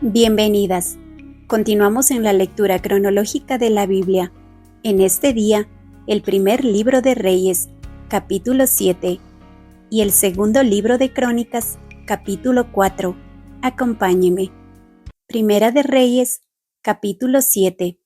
Bienvenidas. Continuamos en la lectura cronológica de la Biblia. En este día, el primer libro de Reyes, capítulo 7, y el segundo libro de Crónicas, capítulo 4. Acompáñeme. Primera de Reyes, capítulo 7.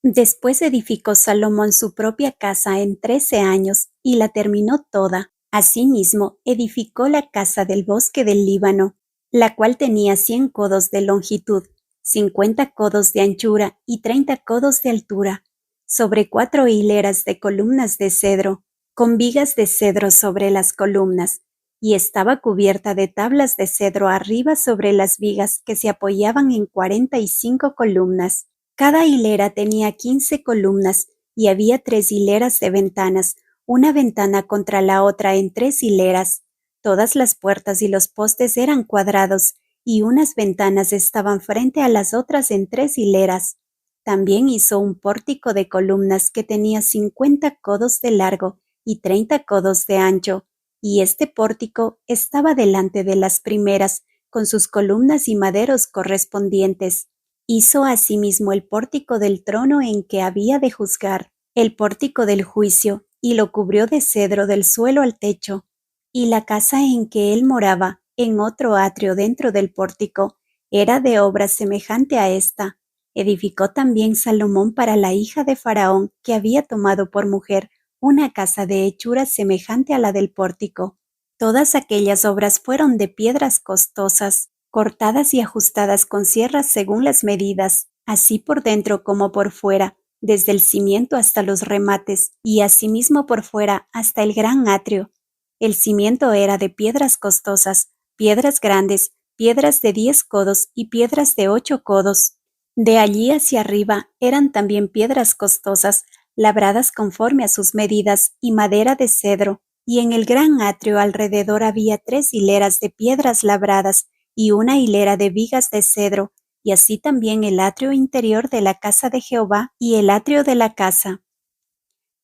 Después edificó Salomón su propia casa en 13 años y la terminó toda. Asimismo, edificó la casa del bosque del Líbano, la cual tenía 100 codos de longitud, 50 codos de anchura y 30 codos de altura, sobre 4 hileras de columnas de cedro, con vigas de cedro sobre las columnas, y estaba cubierta de tablas de cedro arriba sobre las vigas que se apoyaban en 45 columnas. Cada hilera tenía 15 columnas y había 3 hileras de ventanas, una ventana contra la otra en 3 hileras. Todas las puertas y los postes eran cuadrados y unas ventanas estaban frente a las otras en 3 hileras. También hizo un pórtico de columnas que tenía 50 codos de largo y 30 codos de ancho, y este pórtico estaba delante de las primeras, con sus columnas y maderos correspondientes. Hizo asimismo el pórtico del trono en que había de juzgar, el pórtico del juicio, y lo cubrió de cedro del suelo al techo. Y la casa en que él moraba, en otro atrio dentro del pórtico, era de obra semejante a esta. Edificó también Salomón para la hija de Faraón, que había tomado por mujer, una casa de hechura semejante a la del pórtico. Todas aquellas obras fueron de piedras costosas, cortadas y ajustadas con sierras según las medidas, así por dentro como por fuera, desde el cimiento hasta los remates, y asimismo por fuera hasta el gran atrio. El cimiento era de piedras costosas, piedras grandes, piedras de 10 codos y piedras de 8 codos. De allí hacia arriba eran también piedras costosas, labradas conforme a sus medidas, y madera de cedro, y en el gran atrio alrededor había 3 hileras de piedras labradas, y una hilera de vigas de cedro, y así también el atrio interior de la casa de Jehová y el atrio de la casa.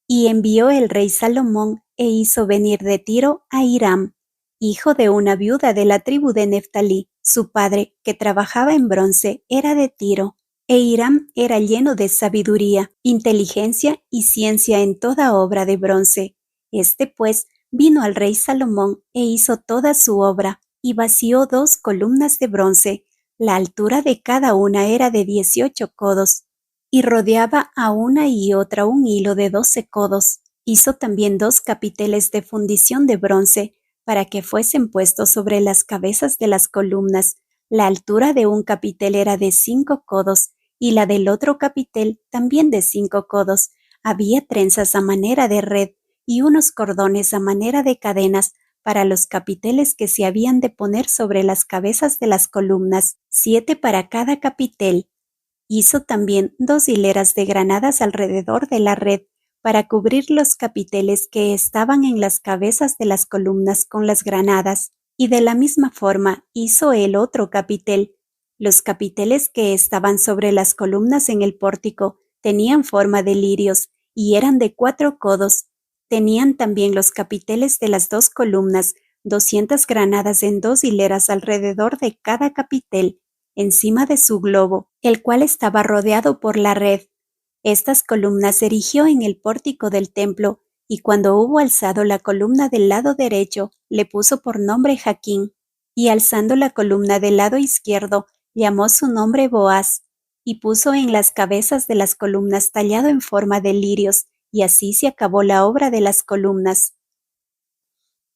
Y envió el rey Salomón e hizo venir de Tiro a Hiram, hijo de una viuda de la tribu de Neftalí. Su padre, que trabajaba en bronce, era de Tiro, e Hiram era lleno de sabiduría, inteligencia y ciencia en toda obra de bronce. Este pues vino al rey Salomón e hizo toda su obra, y vació 2 columnas de bronce. La altura de cada una era de 18 codos, y rodeaba a una y otra un hilo de 12 codos. Hizo también 2 capiteles de fundición de bronce, para que fuesen puestos sobre las cabezas de las columnas. La altura de un capitel era de 5 codos, y la del otro capitel también de 5 codos. Había trenzas a manera de red, y unos cordones a manera de cadenas, para los capiteles que se habían de poner sobre las cabezas de las columnas, 7 para cada capitel. Hizo también 2 hileras de granadas alrededor de la red, para cubrir los capiteles que estaban en las cabezas de las columnas con las granadas, y de la misma forma hizo el otro capitel. Los capiteles que estaban sobre las columnas en el pórtico tenían forma de lirios, y eran de 4 codos. Tenían también los capiteles de las 2 columnas, 200 granadas en 2 hileras alrededor de cada capitel, encima de su globo, el cual estaba rodeado por la red. Estas columnas se erigió en el pórtico del templo, y cuando hubo alzado la columna del lado derecho, le puso por nombre Jaquín, y alzando la columna del lado izquierdo, llamó su nombre Boaz, y puso en las cabezas de las columnas tallado en forma de lirios, y así se acabó la obra de las columnas.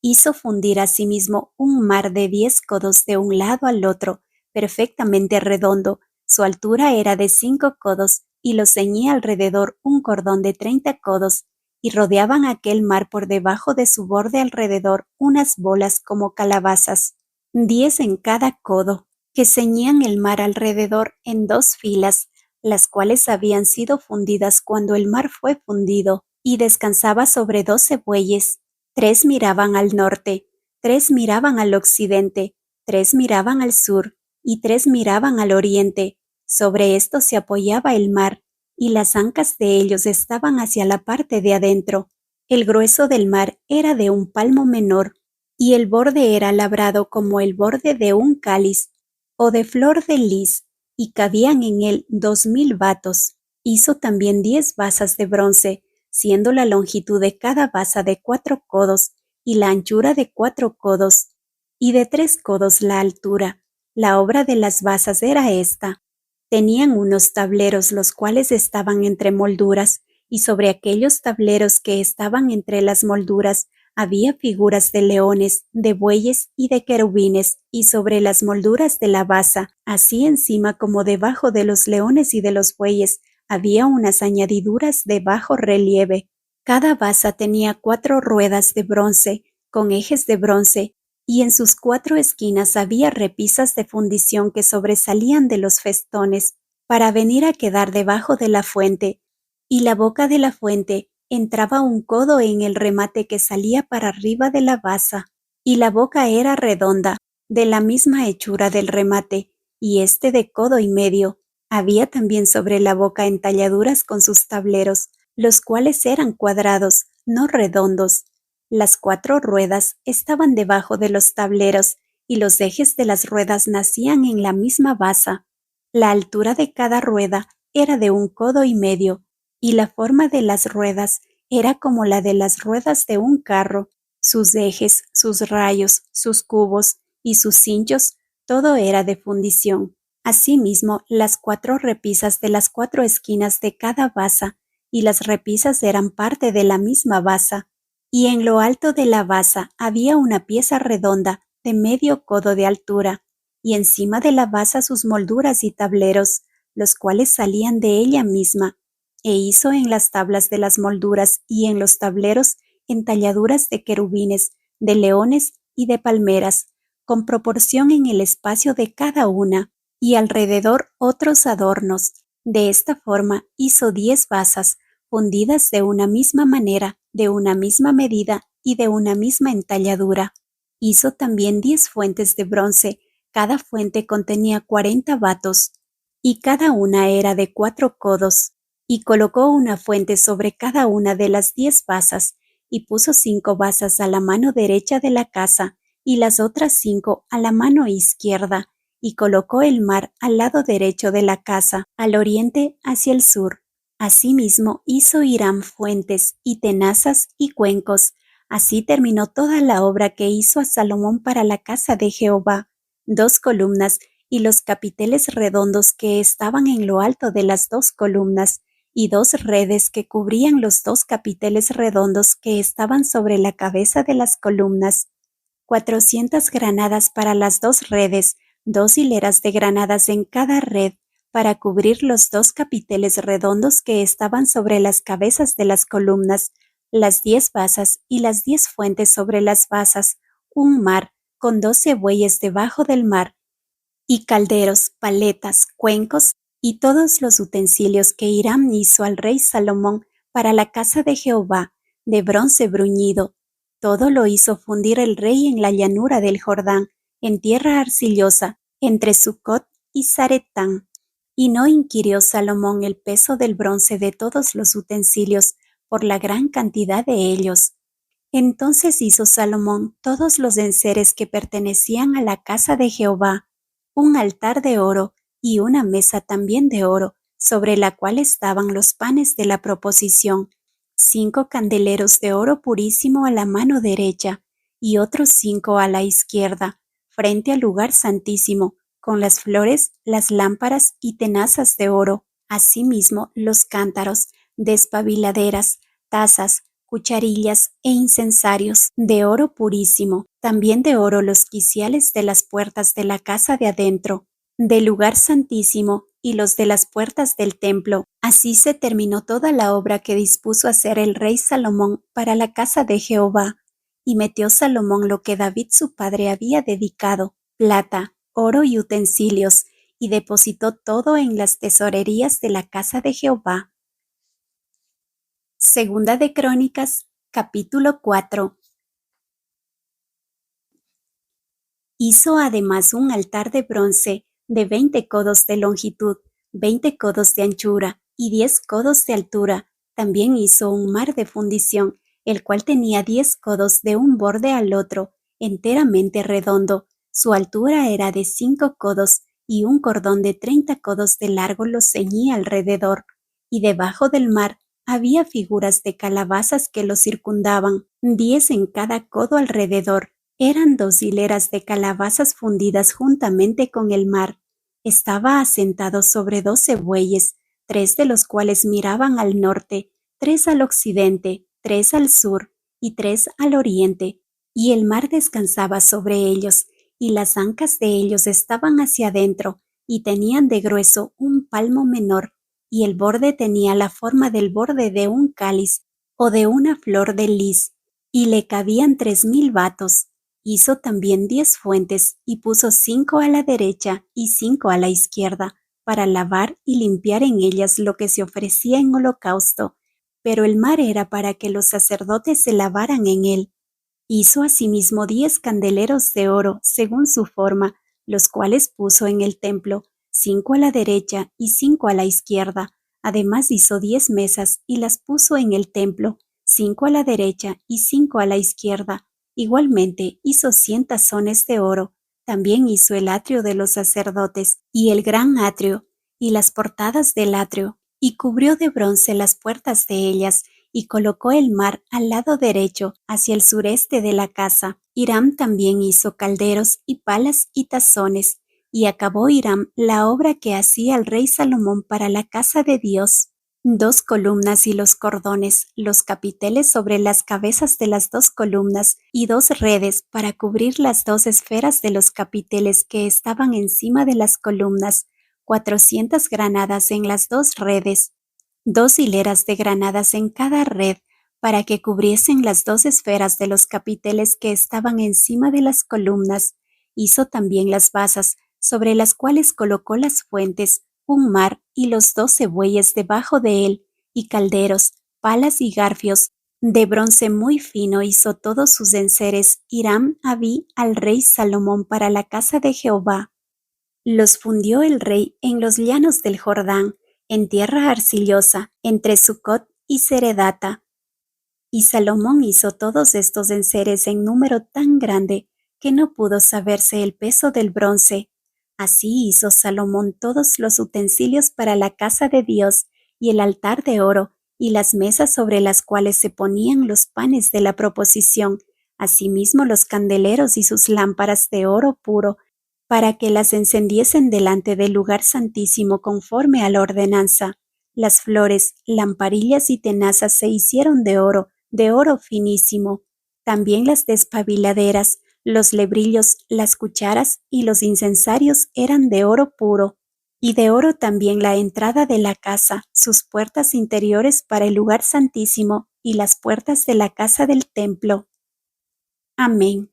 Hizo fundir asimismo un mar de 10 codos de un lado al otro, perfectamente redondo. Su altura era de 5 codos, y lo ceñía alrededor un cordón de 30 codos, y rodeaban aquel mar por debajo de su borde alrededor unas bolas como calabazas, 10 en cada codo, que ceñían el mar alrededor en 2 filas, las cuales habían sido fundidas cuando el mar fue fundido, y descansaba sobre 12 bueyes. 3 miraban al norte, 3 miraban al occidente, 3 miraban al sur, y 3 miraban al oriente. Sobre esto se apoyaba el mar, y las ancas de ellos estaban hacia la parte de adentro. El grueso del mar era de un palmo menor. y el borde era labrado como el borde de un cáliz o de flor de lis, y cabían en él 2000 batos. Hizo también 10 basas de bronce, siendo la longitud de cada basa de 4 codos, y la anchura de 4 codos, y de 3 codos la altura. La obra de las basas era esta. Tenían unos tableros los cuales estaban entre molduras, y sobre aquellos tableros que estaban entre las molduras había figuras de leones, de bueyes y de querubines, y sobre las molduras de la basa, así encima como debajo de los leones y de los bueyes, había unas añadiduras de bajo relieve. Cada basa tenía 4 ruedas de bronce, con ejes de bronce, y en sus 4 esquinas había repisas de fundición que sobresalían de los festones, para venir a quedar debajo de la fuente, y la boca de la fuente entraba 1 codo en el remate que salía para arriba de la basa, y la boca era redonda, de la misma hechura del remate, y este de 1 codo y medio. Había también sobre la boca entalladuras con sus tableros, los cuales eran cuadrados, no redondos. Las 4 ruedas estaban debajo de los tableros, y los ejes de las ruedas nacían en la misma basa. La altura de cada rueda era de 1 codo y medio, y la forma de las ruedas era como la de las ruedas de un carro. Sus ejes, sus rayos, sus cubos y sus cinchos, todo era de fundición. Asimismo, las 4 repisas de las 4 esquinas de cada basa, y las repisas eran parte de la misma basa. Y en lo alto de la basa había una pieza redonda de medio codo de altura, y encima de la basa sus molduras y tableros, los cuales salían de ella misma. E hizo en las tablas de las molduras y en los tableros entalladuras de querubines, de leones y de palmeras, con proporción en el espacio de cada una, y alrededor otros adornos. De esta forma hizo 10 basas, fundidas de una misma manera, de una misma medida y de una misma entalladura. Hizo también 10 fuentes de bronce, cada fuente contenía 40 batos, y cada una era de 4 codos, y colocó una fuente sobre cada una de las 10 basas, y puso 5 basas a la mano derecha de la casa, y las otras 5 a la mano izquierda, y colocó el mar al lado derecho de la casa, al oriente hacia el sur. Asimismo hizo Hiram fuentes y tenazas y cuencos. Así terminó toda la obra que hizo a Salomón para la casa de Jehová: 2 columnas y los capiteles redondos que estaban en lo alto de las 2 columnas, y 2 redes que cubrían los 2 capiteles redondos que estaban sobre la cabeza de las columnas. 400 granadas para las 2 redes, 2 hileras de granadas en cada red, para cubrir los 2 capiteles redondos que estaban sobre las cabezas de las columnas, las 10 basas y las 10 fuentes sobre las basas, un mar con 12 bueyes debajo del mar, y calderos, paletas, cuencos y todos los utensilios que Hiram hizo al rey Salomón para la casa de Jehová, de bronce bruñido. Todo lo hizo fundir el rey en la llanura del Jordán, en tierra arcillosa, entre Sucot y Zaretán. Y no inquirió Salomón el peso del bronce de todos los utensilios, por la gran cantidad de ellos. Entonces hizo Salomón todos los enseres que pertenecían a la casa de Jehová, un altar de oro y una mesa también de oro, sobre la cual estaban los panes de la proposición, 5 candeleros de oro purísimo a la mano derecha, y otros 5 a la izquierda, frente al lugar santísimo, con las flores, las lámparas y tenazas de oro, asimismo los cántaros, despabiladeras, tazas, cucharillas e incensarios de oro purísimo, también de oro los quiciales de las puertas de la casa de adentro, del lugar santísimo y los de las puertas del templo. Así se terminó toda la obra que dispuso hacer el rey Salomón para la casa de Jehová. Y metió Salomón lo que David su padre había dedicado, plata, oro y utensilios, y depositó todo en las tesorerías de la casa de Jehová. Segunda de Crónicas, capítulo 4. Hizo además un altar de bronce de 20 codos de longitud, 20 codos de anchura y 10 codos de altura. También hizo un mar de fundición, el cual tenía 10 codos de un borde al otro, enteramente redondo. Su altura era de 5 codos y un cordón de 30 codos de largo lo ceñía alrededor, y debajo del mar había figuras de calabazas que lo circundaban, 10 en cada codo alrededor. Eran 2 hileras de calabazas fundidas juntamente con el mar. Estaba asentado sobre 12 bueyes, 3 de los cuales miraban al norte, 3 al occidente, 3 al sur y 3 al oriente, y el mar descansaba sobre ellos, y las ancas de ellos estaban hacia adentro, y tenían de grueso un palmo menor, y el borde tenía la forma del borde de un cáliz o de una flor de lis, y le cabían 3000 batos. Hizo también 10 fuentes, y puso 5 a la derecha y 5 a la izquierda, para lavar y limpiar en ellas lo que se ofrecía en holocausto, pero el mar era para que los sacerdotes se lavaran en él. Hizo asimismo 10 candeleros de oro, según su forma, los cuales puso en el templo, 5 a la derecha y 5 a la izquierda. Además hizo 10 mesas y las puso en el templo, 5 a la derecha y 5 a la izquierda. Igualmente hizo 100 tazones de oro. También hizo el atrio de los sacerdotes y el gran atrio y las portadas del atrio, y cubrió de bronce las puertas de ellas, y colocó el mar al lado derecho, hacia el sureste de la casa. Hiram también hizo calderos y palas y tazones, y acabó Hiram la obra que hacía el rey Salomón para la casa de Dios: 2 columnas y los cordones, los capiteles sobre las cabezas de las 2 columnas, y 2 redes para cubrir las 2 esferas de los capiteles que estaban encima de las columnas, 400 granadas en las 2 redes, 2 hileras de granadas en cada red, para que cubriesen las 2 esferas de los capiteles que estaban encima de las columnas. Hizo también las basas, sobre las cuales colocó las fuentes, un mar y los 12 bueyes debajo de él, y calderos, palas y garfios. De bronce muy fino hizo todos sus enseres Hiram Abí al rey Salomón para la casa de Jehová. Los fundió el rey en los llanos del Jordán, en tierra arcillosa, entre Sucot y Ceredata. Y Salomón hizo todos estos enseres en número tan grande que no pudo saberse el peso del bronce. Así hizo Salomón todos los utensilios para la casa de Dios, y el altar de oro, y las mesas sobre las cuales se ponían los panes de la proposición, asimismo los candeleros y sus lámparas de oro puro, para que las encendiesen delante del lugar santísimo conforme a la ordenanza. Las flores, lamparillas y tenazas se hicieron de oro finísimo. También las despabiladeras, los lebrillos, las cucharas y los incensarios eran de oro puro. Y de oro también la entrada de la casa, sus puertas interiores para el lugar santísimo y las puertas de la casa del templo. Amén.